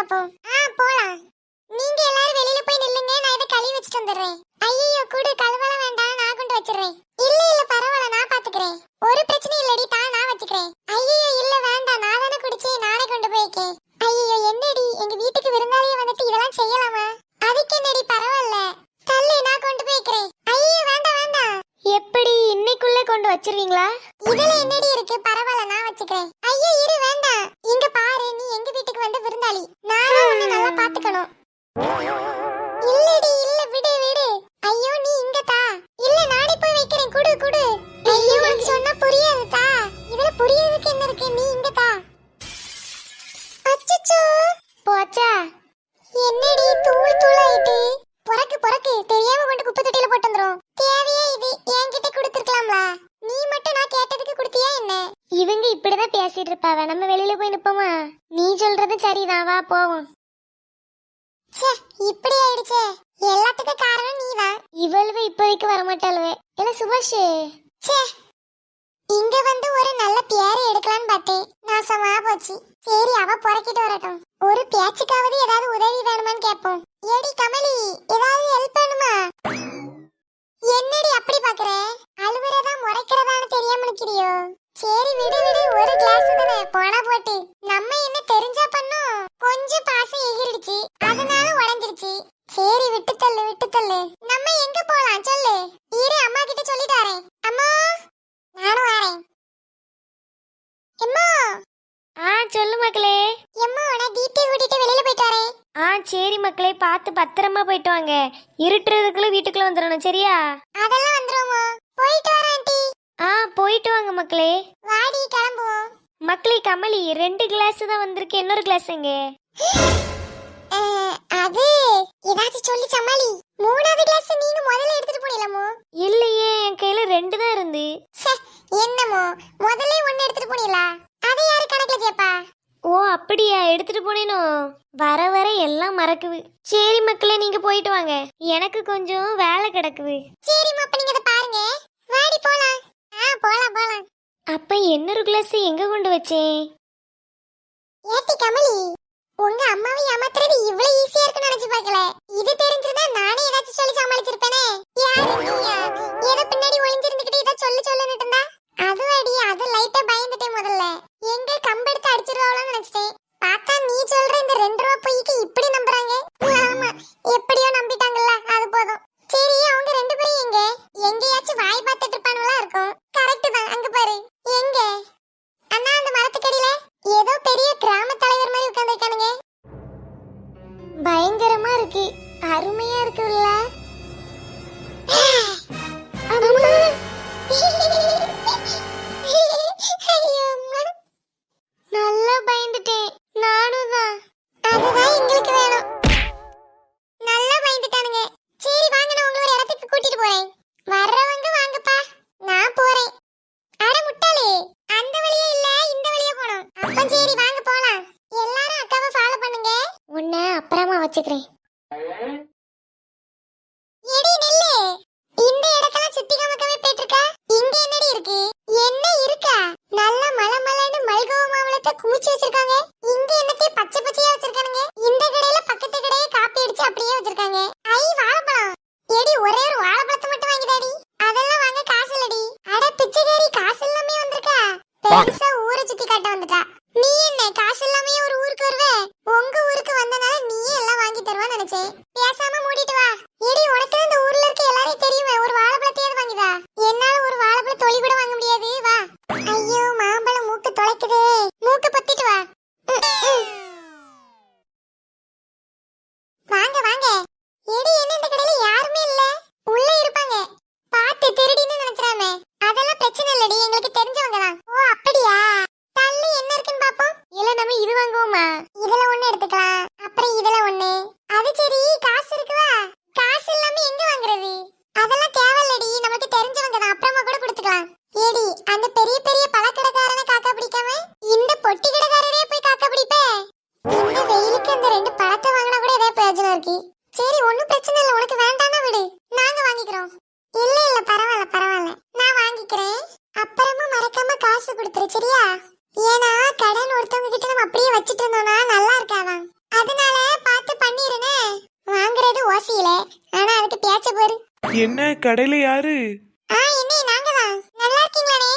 பாப்போம். போலாம். நீங்க எல்லாரும் வெளியில போய் நில்லுங்க, நான் இத கழுவி வச்சிட்டு வந்துறேன். ஐயோ குடு, கழுவல வேண்டாம், நான் கொண்டு வச்சிடுறேன். இல்ல இல்ல பரவாயில்ல, நான் பாத்துக்கிறேன். ஒரு பிரச்சனை இல்லடி, நான் வச்சுக்கிறேன். ஐயோ இல்ல வேண்டாம், நான் தானே குடிச்சேன், நானே கொண்டு போய்க்கேன். ஐயோ என்னடி, எங்க வீட்டுக்கு விருந்தாளியே வந்துட்டு இதெல்லாம் செய்யலாமா? அதுக்கு என்னடி, பரவாயில்ல தள்ளு, நான் கொண்டு போய்க்கிறேன். ஐயோ வேண்டாம் வேண்டாம். எப்படி இன்னைக்குள்ள கொண்டு வச்சிருவீங்களா? இதுல என்னடி இருக்கு, பரவாயில்ல நான் வச்சுக்கிறேன். ஐயோ இரு வேண்டாம். இங்க பாரு, நீ எங்க வீட்டுக்கு வந்த விருந்தாளி, நான் உன்னை நல்லா பாத்துக்கணும். இல்லடி இல்ல, விடு விடு. ஐயோ நீ இங்க தா. இல்ல நானே போய் வைக்கிறேன், குடு குடு. ஐயோ உனக்கு சொன்னா புரியாது, தா. இதுல புரியறதுக்கு என்ன இருக்கு, நீ இங்க தா. அச்சச்சோ போச்சா. என்னடி தூள் தூளாயிட்டு. பொறக்கு பொறக்கு, தெரியாம கொண்டு குப்பை தொட்டியில போட்டு வந்துரும். தேவையே இது, என்கிட்ட கொடுத்துருக்கலாம்ல. நீ மட்டும் நான் கேட்டதுக்கு கொடுத்தியா என்ன? இவங்க இப்படிதான் பேசிட்டு இருப்பாவ, நம்ம வெளியில போய் நிப்போமா? நீ சொல்றது சரிதான், வா போவோம். இப்படி ஆயிடுச்சே, எல்லாத்துக்கும் காரணம் நீதான். இவளுவே இப்போதைக்கு வரமாட்டாளுவே. இல்ல சுபாஷ், இங்க வந்து ஒரு நல்ல பேரை எடுக்கலான்னு பார்த்தேன், நாசமா போச்சு. சரி அவ பொறக்கிட்டு வரட்டும், ஒரு பேச்சுக்காவது ஏதாவது உதவி வேணுமான்னு கேட்போம். ஏடி கமலி, ஏதாவது ஹெல்ப் வேணுமா? என்னடி அப்படி பாக்குற, அழுவுறதா முறைக்கிறதான்னு தெரியாம நிக்கிறியோ? சரி விடு விடு, ஒரு கிளாஸ் தானே, போனா போட்டு. நம்ம என்ன தெரிஞ்சா பண்ணோம், கொஞ்சம் பாசம் எகிரிடுச்சு, அதனால உடைஞ்சிருச்சு. சரி விட்டு தள்ளு விட்டு தள்ளு. நம்ம எங்க போலாம் சொல்லு. இரு அம்மா கிட்ட சொல்லிட்டு வரேன். அம்மா நானும் வரேன். அம்மா. சொல்லு மக்களே. அம்மா நான் தீப்தியை கூட்டிட்டு வெளியில போயிட்டு வரேன். சரி மக்களே, பார்த்து பத்திரமா போயிட்டு வாங்க. இருட்டுறதுக்குள்ள வீட்டுக்குள்ள வந்துடணும், சரியா? அதெல்லாம் வந்துருவோமோ. போயிட்டு வரேன் ஆண்டி. போயிட்டு வாங்க மக்களே. வாடி கிளம்புவோம். மக்களே கமலி 2 கிளாஸ் தான் வந்திருக்கு, இன்னொரு கிளாஸ் எங்க? அது ஏதாச்சும் சொல்லி சமாளி. 3வது கிளாஸ் நீங்க முதல்ல எடுத்துட்டு போனீங்களோ? இல்லையே, என் கையில 2 தான் இருந்து. என்னமோ முதல்ல 1 எடுத்துட்டு போனீங்களா? அதை யாரு கணக்குல கேப்பா? ஓ அப்படியா, எடுத்துட்டு போனேனோ. வர வர எல்லாம் மறக்குது. சரி மக்களே, நீங்க போயிட்டு வாங்க, எனக்கு கொஞ்சம் வேலை கிடக்குது. சரிம்மா, அப்ப நீங்க இத பாருங்க. வாடி போலாம். போலாம் போலாம். அப்ப இன்னொரு கிளாஸ் எங்க கொண்டு வச்சேன்? ஏட்டி கமலி, உங்க அம்மாவை ஏமாத்துறது இவ்வளவு ஈஸியா இருக்குன்னு நினைச்சு பார்க்கல. இது தெரிஞ்சிருந்தா நானே ஏதாச்சும் சொல்லி சமாளிச்சிருப்பேனே. யாரு நீயா? ஏதோ பின்னாடி ஒளிஞ்சிருந்துகிட்டு இத சொல்லுன்னு இருந்தா. அதுவாடி, அது லைட்டா பயந்துட்டேன் முதல்ல. எங்க கம்பெடுத்து அடிச்சிருவாளோன்னு நினைச்சிட்டேன். பார்த்தா நீ சொல்ற இந்த 2 ரூபா பொய்க்கு இப்படி நம்புறாங்க. ஆமா, எப்படியோ நம்பிட்டாங்கல்ல, அது போதும். சரி அவங்க 2 பேரும் எங்க? எங்கேயாச்சும் வாய் பார்த்துட்டு இருப்பானுங்களா இருக்கும். கரெக்ட் தான், அங்க பாரு. எங்க? அண்ணா அந்த மரத்துக்கடியில ஏதோ பெரிய கிராம தலைவர் மாதிரி உட்கார்ந்திருக்கானுங்க. பயங்கரமா இருக்கு, அருமையா இருக்குல்ல? நல்லா பயந்துட்டேன். நானும் தான். அதுதான் எங்களுக்கு வேணும். நல்லா பயந்துட்டானுங்க. சரி வாங்க, நான் உங்களை ஒரு இடத்துக்கு கூட்டிட்டு போறேன். வர்றவங்க வாங்கப்பா, நான் போறேன். அட முட்டாளே, அந்த வழியா இல்ல இந்த வழியா போணும். அப்ப சரி வாங்க போலாம். எல்லாரும் அக்காவை ஃபாலோ பண்ணுங்க. உன்னை அப்புறமா வச்சுக்கிறேன். எடி நெல்லு, இந்த இடத்தெல்லாம் சுத்தி காமக்கவே போயிட்டிருக்கா. இங்க என்னடி இருக்கு? என்ன இருக்கா? நல்ல மலமலன்னு மல்கோவா மாவளத்தை குமிச்சு வச்சிருக்காங்க. இங்க என்னத்தை பச்சை பச்சையா வச்சிருக்கானுங்க. இந்த கடையில பக்கத்து கடையை காப்பி அடிச்சு அப்படியே வச்சிருக்காங்க. ஐ வாழைப்பழம். எடி ஒரே ஒரு வாழைப்பழத்தை மட்டும் வாங்கிடாடி. அதெல்லாம் வாங்க காசு இல்லடி. அட பிச்சைக்காரி, காசு இல்லாமே வந்திருக்கா. பெருசா ஊரை சுத்தி காட்ட வந்துட்டா. நீ என்ன காசு இல்லாமே ஒரு ஊருக்கு வருவ? உங்க ஊருக்கு வந்தனால நீயே எல்லாம் வாங்கி தருவான்னு நினைச்சேன். பேசாம மூடிட்டு வா. எடி உனக்கு இந்த ஊர்ல இருக்க எல்லாரையும் தெரியுமே, ஒரு வாழைப்பழத்தையாவது வாங்கிதா. என்னால ஒரு வாழைப்பழ தொலி கூட வாங்க முடியாது, வா. ஐயோ மாம்பழம் மூக்கு தொலைக்குதே, மூக்கு பொத்திட்டு வா. வாங்க வாங்க. எடி என்ன இந்த கடையில யாருமே இல்ல? உள்ள இருப்பாங்க, பார்த்து திருடின்னு நினைச்சறாமே. அதெல்லாம் பிரச்சனை இல்லடி, எங்களுக்கு தெரிஞ்சவங்க தான். ஓ அப்படியா? தள்ளி என்ன இருக்குன்னு பாப்போம். இல்ல நம்ம இது வாங்குவோமா? இதுல ஒண்ணு எடுத்துக்கலாம், அப்புறம் இதுல ஒண்ணு. அது சரி, காசு இருக்குவா? காசு இல்லாம எங்க வாங்குறது? அதெல்லாம் தேவையில்லடி, நமக்கு தெரிஞ்சவங்க தான், அப்புறமா கூட கொடுத்துக்கலாம். ஏடி அந்த பெரிய பெரிய பழக்கடைக்காரனை காக்கா பிடிக்காம இந்த பொட்டி கடைக்காரரே போய் காக்கா பிடிப்பே. இந்த வெயிலுக்கு அந்த 2 பழத்தை வாங்கினா கூட ஏதாவது பிரயோஜனம் இருக்கு. சரி ஒண்ணும் பிரச்சனை இல்ல, உனக்கு வேண்டாம்னா விடு, நாங்க வாங்கிக்கிறோம். இல்ல இல்ல பரவாயில்ல பரவாயில்ல, நான் வாங்கிக்கிறேன். அப்புறமா மறக்காம காசு கொடுத்துரு, சரியா? ஏன்னா கடன் ஒருத்தவங்க கிட்ட நம்ம அப்படியே வச்சிட்டு இருந்தோம்னா நல்லா இருக்காதான். அதனால யோசிக்கல. ஆனா அதுக்கு பேச்ச பாரு. என்ன கடையில யாரு? என்ன நாங்க தான். நல்லா இருக்கீங்களானே?